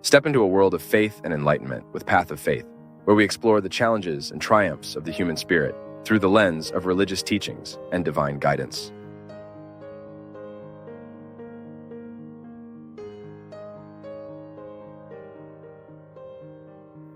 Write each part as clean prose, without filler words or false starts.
Step into a world of faith and enlightenment with Path of Faith, where we explore the challenges and triumphs of the human spirit through the lens of religious teachings and divine guidance.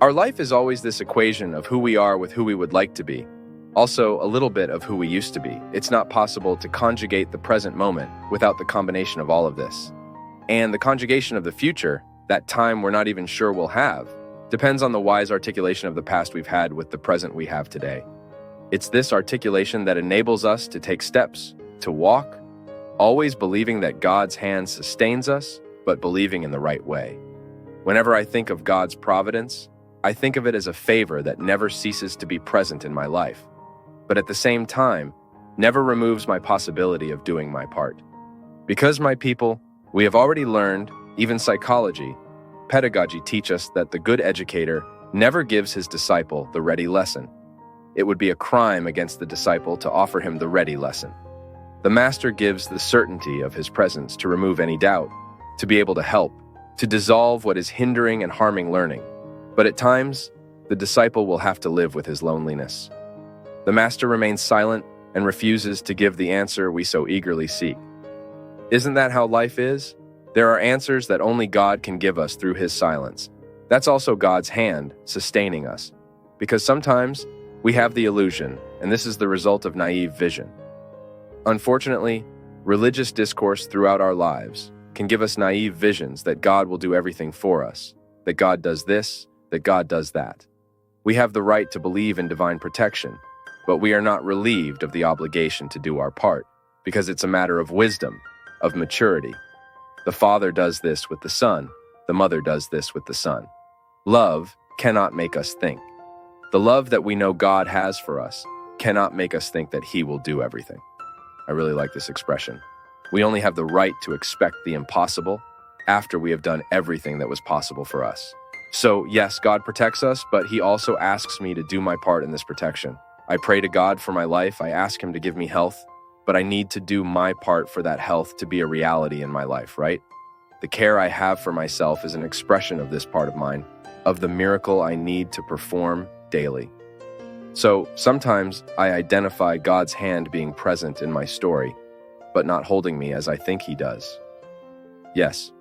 Our life is always this equation of who we are with who we would like to be. Also, a little bit of who we used to be. It's not possible to conjugate the present moment without the combination of all of this. And the conjugation of the future, that time we're not even sure we'll have, depends on the wise articulation of the past we've had with the present we have today. It's this articulation that enables us to take steps, to walk, always believing that God's hand sustains us, but believing in the right way. Whenever I think of God's providence, I think of it as a favor that never ceases to be present in my life, but at the same time, never removes my possibility of doing my part. Because, my people, we have already learned, even psychology, pedagogy teach us that the good educator never gives his disciple the ready lesson. It would be a crime against the disciple to offer him the ready lesson. The master gives the certainty of his presence to remove any doubt, to be able to help, to dissolve what is hindering and harming learning. But at times, the disciple will have to live with his loneliness. The master remains silent and refuses to give the answer we so eagerly seek. Isn't that how life is? There are answers that only God can give us through his silence. That's also God's hand sustaining us. Because sometimes we have the illusion, and this is the result of naive vision. Unfortunately, religious discourse throughout our lives can give us naive visions that God will do everything for us, that God does this, that God does that. We have the right to believe in divine protection, but we are not relieved of the obligation to do our part, because it's a matter of wisdom, of maturity. The Father does this with the Son, the Mother does this with the Son. Love cannot make us think. The love that we know God has for us cannot make us think that He will do everything. I really like this expression. We only have the right to expect the impossible after we have done everything that was possible for us. So, yes, God protects us, but He also asks me to do my part in this protection. I pray to God for my life. I ask Him to give me health, but I need to do my part for that health to be a reality in my life, right? The care I have for myself is an expression of this part of mine, of the miracle I need to perform daily. So, sometimes I identify God's hand being present in my story, but not holding me as I think He does. Yes.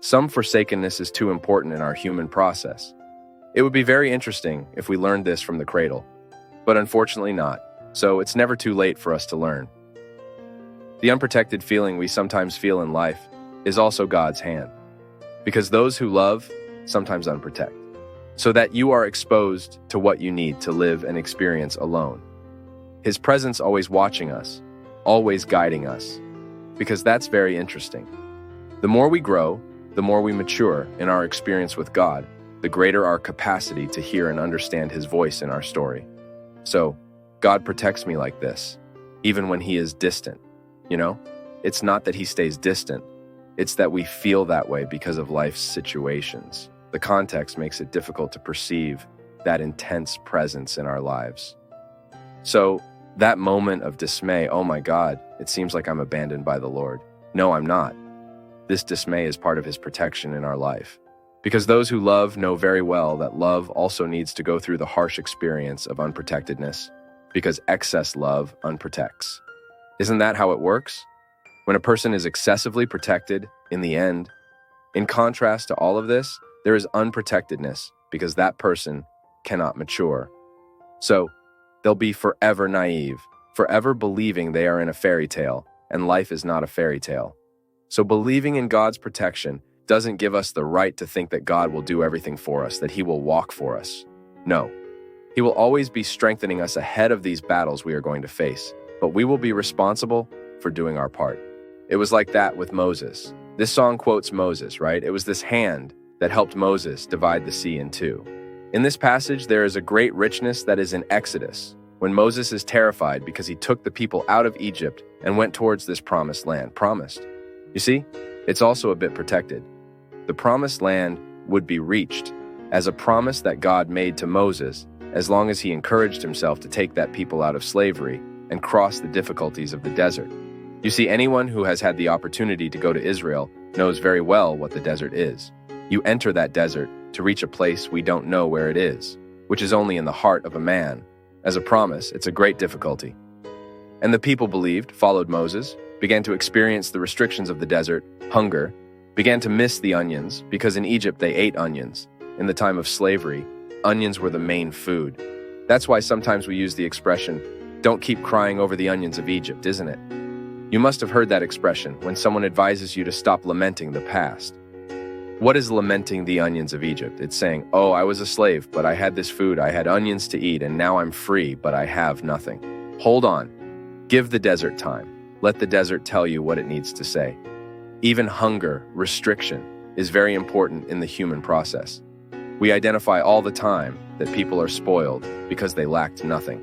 Some forsakenness is too important in our human process. It would be very interesting if we learned this from the cradle, but unfortunately not, so it's never too late for us to learn. The unprotected feeling we sometimes feel in life is also God's hand, because those who love sometimes unprotect, so that you are exposed to what you need to live and experience alone. His presence always watching us, always guiding us, because that's very interesting. The more we grow, the more we mature in our experience with God, the greater our capacity to hear and understand His voice in our story. So, God protects me like this, even when He is distant. You know, it's not that He stays distant, it's that we feel that way because of life's situations. The context makes it difficult to perceive that intense presence in our lives. So, that moment of dismay, oh my God, it seems like I'm abandoned by the Lord. No, I'm not. This dismay is part of His protection in our life. Because those who love know very well that love also needs to go through the harsh experience of unprotectedness, because excess love unprotects. Isn't that how it works? When a person is excessively protected, in the end, in contrast to all of this, there is unprotectedness because that person cannot mature. So, they'll be forever naive, forever believing they are in a fairy tale, and life is not a fairy tale. So believing in God's protection doesn't give us the right to think that God will do everything for us, that He will walk for us. No. He will always be strengthening us ahead of these battles we are going to face, but we will be responsible for doing our part. It was like that with Moses. This song quotes Moses, right? It was this hand that helped Moses divide the sea in two. In this passage, there is a great richness that is in Exodus, when Moses is terrified because he took the people out of Egypt and went towards this promised land, promised. You see, it's also a bit protected. The promised land would be reached as a promise that God made to Moses as long as he encouraged himself to take that people out of slavery and cross the difficulties of the desert. You see, anyone who has had the opportunity to go to Israel knows very well what the desert is. You enter that desert to reach a place we don't know where it is, which is only in the heart of a man. As a promise, it's a great difficulty. And the people believed, followed Moses, began to experience the restrictions of the desert, hunger, began to miss the onions, because in Egypt they ate onions. In the time of slavery, onions were the main food. That's why sometimes we use the expression, "Don't keep crying over the onions of Egypt," isn't it? You must have heard that expression when someone advises you to stop lamenting the past. What is lamenting the onions of Egypt? It's saying, "Oh, I was a slave, but I had this food, I had onions to eat, and now I'm free, but I have nothing." Hold on. Give the desert time. Let the desert tell you what it needs to say. Even hunger, restriction, is very important in the human process. We identify all the time that people are spoiled because they lacked nothing.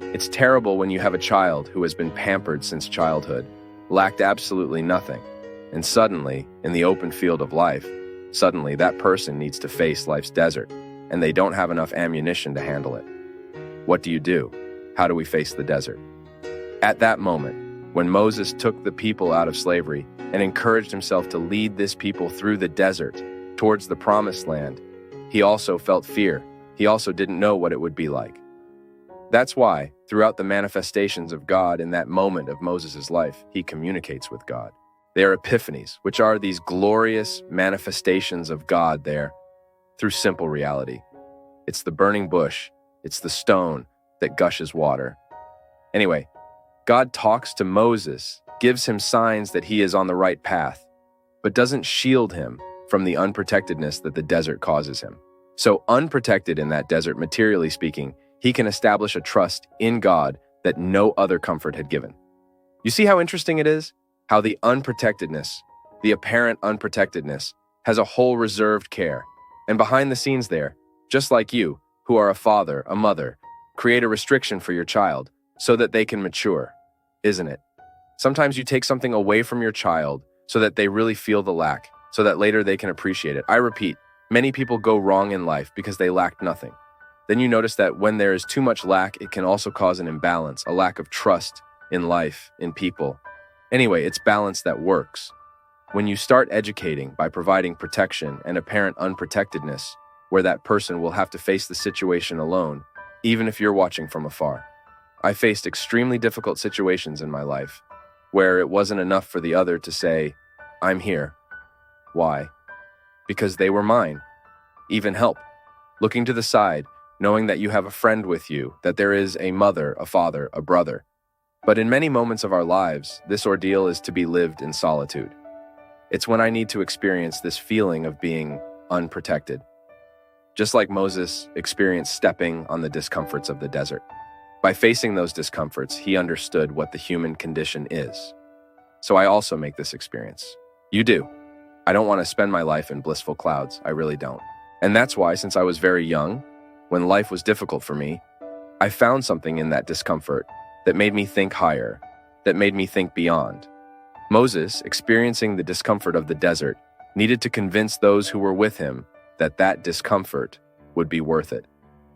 It's terrible when you have a child who has been pampered since childhood, lacked absolutely nothing, and suddenly, in the open field of life, suddenly that person needs to face life's desert, and they don't have enough ammunition to handle it. What do? How do we face the desert? At that moment, when Moses took the people out of slavery and encouraged himself to lead this people through the desert towards the promised land, he also felt fear. He also didn't know what it would be like. That's why, throughout the manifestations of God in that moment of Moses' life, he communicates with God. They are epiphanies, which are these glorious manifestations of God there through simple reality. It's the burning bush, it's the stone that gushes water. Anyway, God talks to Moses, gives him signs that he is on the right path, but doesn't shield him from the unprotectedness that the desert causes him. So unprotected in that desert, materially speaking, he can establish a trust in God that no other comfort had given. You see how interesting it is? How the unprotectedness, the apparent unprotectedness, has a whole reserved care. And behind the scenes there, just like you, who are a father, a mother, create a restriction for your child so that they can mature, isn't it? Sometimes you take something away from your child so that they really feel the lack, so that later they can appreciate it. I repeat, many people go wrong in life because they lacked nothing. Then you notice that when there is too much lack, it can also cause an imbalance, a lack of trust in life, in people. Anyway, it's balance that works. When you start educating by providing protection and apparent unprotectedness, where that person will have to face the situation alone, even if you're watching from afar. I faced extremely difficult situations in my life, where it wasn't enough for the other to say, "I'm here." Why? Because they were mine. Even help. Looking to the side, knowing that you have a friend with you, that there is a mother, a father, a brother. But in many moments of our lives, this ordeal is to be lived in solitude. It's when I need to experience this feeling of being unprotected. Just like Moses experienced stepping on the discomforts of the desert. By facing those discomforts, he understood what the human condition is. So I also make this experience. You do. I don't want to spend my life in blissful clouds. I really don't. And that's why, since I was very young, when life was difficult for me, I found something in that discomfort that made me think higher, that made me think beyond. Moses, experiencing the discomfort of the desert, needed to convince those who were with him that that discomfort would be worth it.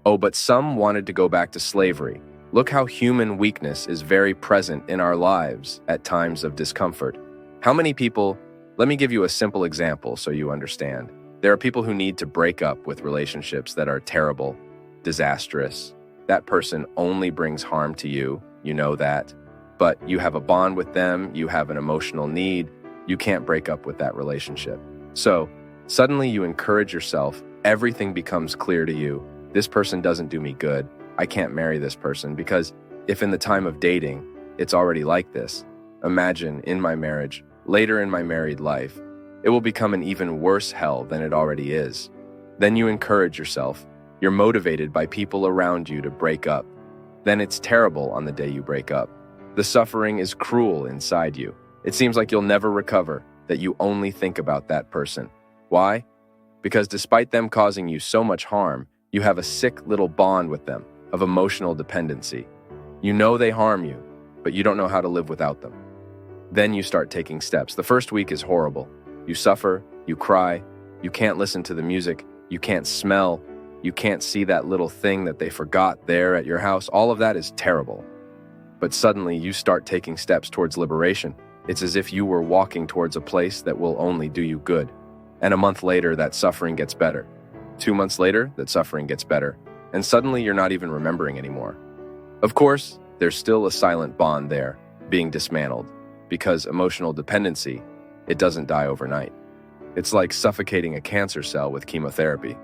Oh, but some wanted to go back to slavery. Look how human weakness is very present in our lives at times of discomfort. How many people, let me give you a simple example so you understand. There are people who need to break up with relationships that are terrible, disastrous. That person only brings harm to you, you know that. But you have a bond with them, you have an emotional need, you can't break up with that relationship. So, suddenly you encourage yourself, everything becomes clear to you. This person doesn't do me good. I can't marry this person because if in the time of dating, it's already like this, imagine in my marriage, later in my married life, it will become an even worse hell than it already is. Then you encourage yourself. You're motivated by people around you to break up. Then it's terrible on the day you break up. The suffering is cruel inside you. It seems like you'll never recover, that you only think about that person. Why? Because despite them causing you so much harm, you have a sick little bond with them of emotional dependency. You know they harm you, but you don't know how to live without them. Then you start taking steps. The first week is horrible. You suffer, you cry, you can't listen to the music, you can't smell, you can't see that little thing that they forgot there at your house. All of that is terrible. But suddenly you start taking steps towards liberation. It's as if you were walking towards a place that will only do you good. And a month later, that suffering gets better. 2 months later, that suffering gets better. And suddenly you're not even remembering anymore. Of course, there's still a silent bond there, being dismantled, because emotional dependency, it doesn't die overnight. It's like suffocating a cancer cell with chemotherapy,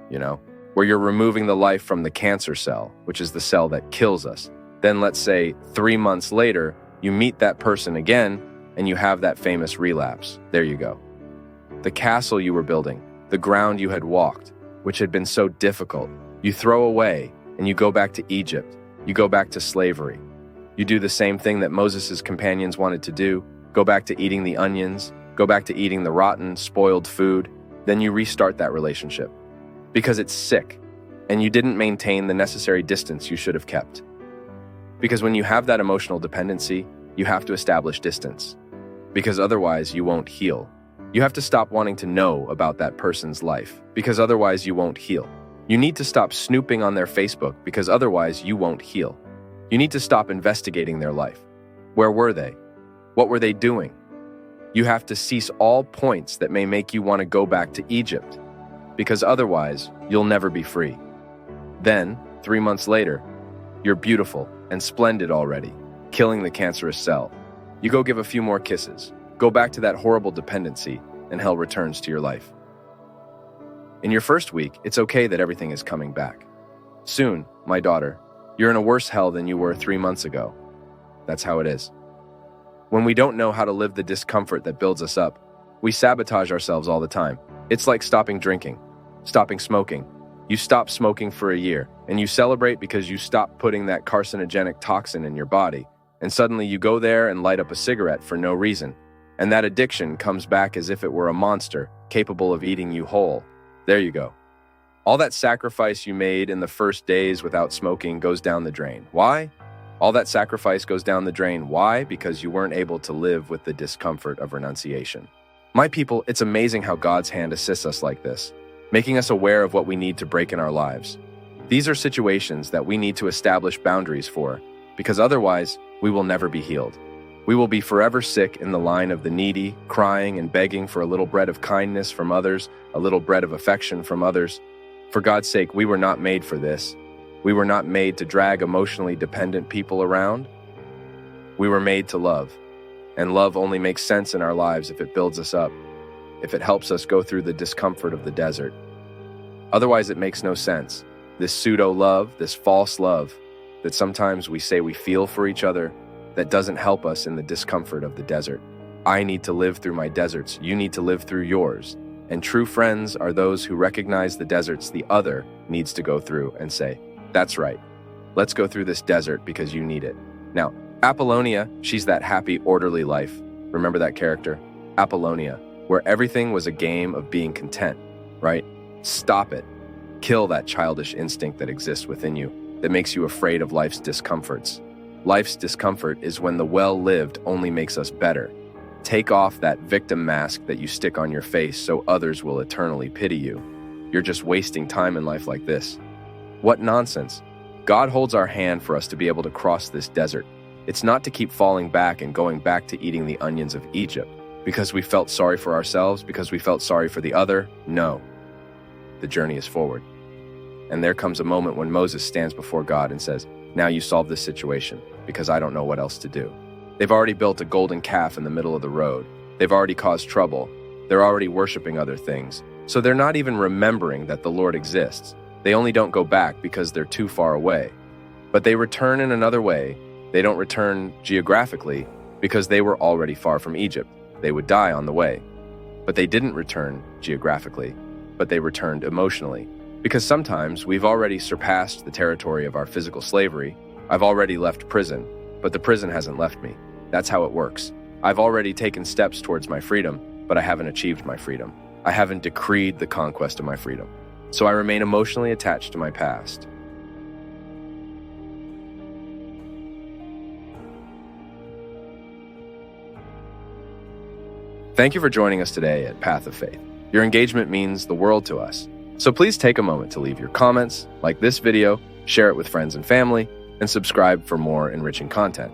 where you're removing the life from the cancer cell, which is the cell that kills us. Then let's say 3 months later, you meet that person again, and you have that famous relapse. There you go. The castle you were building, the ground you had walked, which had been so difficult, you throw away, and you go back to Egypt. You go back to slavery. You do the same thing that Moses' companions wanted to do, go back to eating the onions, go back to eating the rotten, spoiled food. Then you restart that relationship because it's sick, and you didn't maintain the necessary distance you should have kept. Because when you have that emotional dependency, you have to establish distance, because otherwise you won't heal. You have to stop wanting to know about that person's life, because otherwise you won't heal. You need to stop snooping on their Facebook, because otherwise you won't heal. You need to stop investigating their life. Where were they? What were they doing? You have to cease all points that may make you want to go back to Egypt, because otherwise you'll never be free. Then, 3 months later, you're beautiful and splendid already, killing the cancerous cell. You go give a few more kisses, go back to that horrible dependency, and hell returns to your life. In your first week, it's okay that everything is coming back. Soon, my daughter, you're in a worse hell than you were 3 months ago. That's how it is. When we don't know how to live the discomfort that builds us up, we sabotage ourselves all the time. It's like stopping drinking, stopping smoking. You stop smoking for a year, and you celebrate because you stop putting that carcinogenic toxin in your body, and suddenly you go there and light up a cigarette for no reason, and that addiction comes back as if it were a monster, capable of eating you whole. There you go. All that sacrifice you made in the first days without smoking goes down the drain. Why? All that sacrifice goes down the drain. Why? Because you weren't able to live with the discomfort of renunciation. My people, it's amazing how God's hand assists us like this, making us aware of what we need to break in our lives. These are situations that we need to establish boundaries for, because otherwise, we will never be healed. We will be forever sick in the line of the needy, crying and begging for a little bread of kindness from others, a little bread of affection from others. For God's sake, we were not made for this. We were not made to drag emotionally dependent people around. We were made to love. And love only makes sense in our lives if it builds us up, if it helps us go through the discomfort of the desert. Otherwise, it makes no sense. This pseudo-love, this false love, that sometimes we say we feel for each other, that doesn't help us in the discomfort of the desert. I need to live through my deserts. You need to live through yours. And true friends are those who recognize the deserts the other needs to go through and say, that's right. Let's go through this desert because you need it. Now, Apollonia, she's that happy, orderly life. Remember that character? Apollonia, where everything was a game of being content, right? Stop it. Kill that childish instinct that exists within you that makes you afraid of life's discomforts. Life's discomfort is when the well-lived only makes us better. Take off that victim mask that you stick on your face so others will eternally pity you. You're just wasting time in life like this. What nonsense. God holds our hand for us to be able to cross this desert. It's not to keep falling back and going back to eating the onions of Egypt because we felt sorry for ourselves, because we felt sorry for the other. No. The journey is forward. And there comes a moment when Moses stands before God and says, now you solve this situation because I don't know what else to do. They've already built a golden calf in the middle of the road. They've already caused trouble. They're already worshiping other things. So they're not even remembering that the Lord exists. They only don't go back because they're too far away. But they return in another way. They don't return geographically because they were already far from Egypt. They would die on the way. But they didn't return geographically, but they returned emotionally. Because sometimes we've already surpassed the territory of our physical slavery. I've already left prison, but the prison hasn't left me. That's how it works. I've already taken steps towards my freedom, but I haven't achieved my freedom. I haven't decreed the conquest of my freedom. So I remain emotionally attached to my past. Thank you for joining us today at Path of Faith. Your engagement means the world to us. So please take a moment to leave your comments, like this video, share it with friends and family, and subscribe for more enriching content.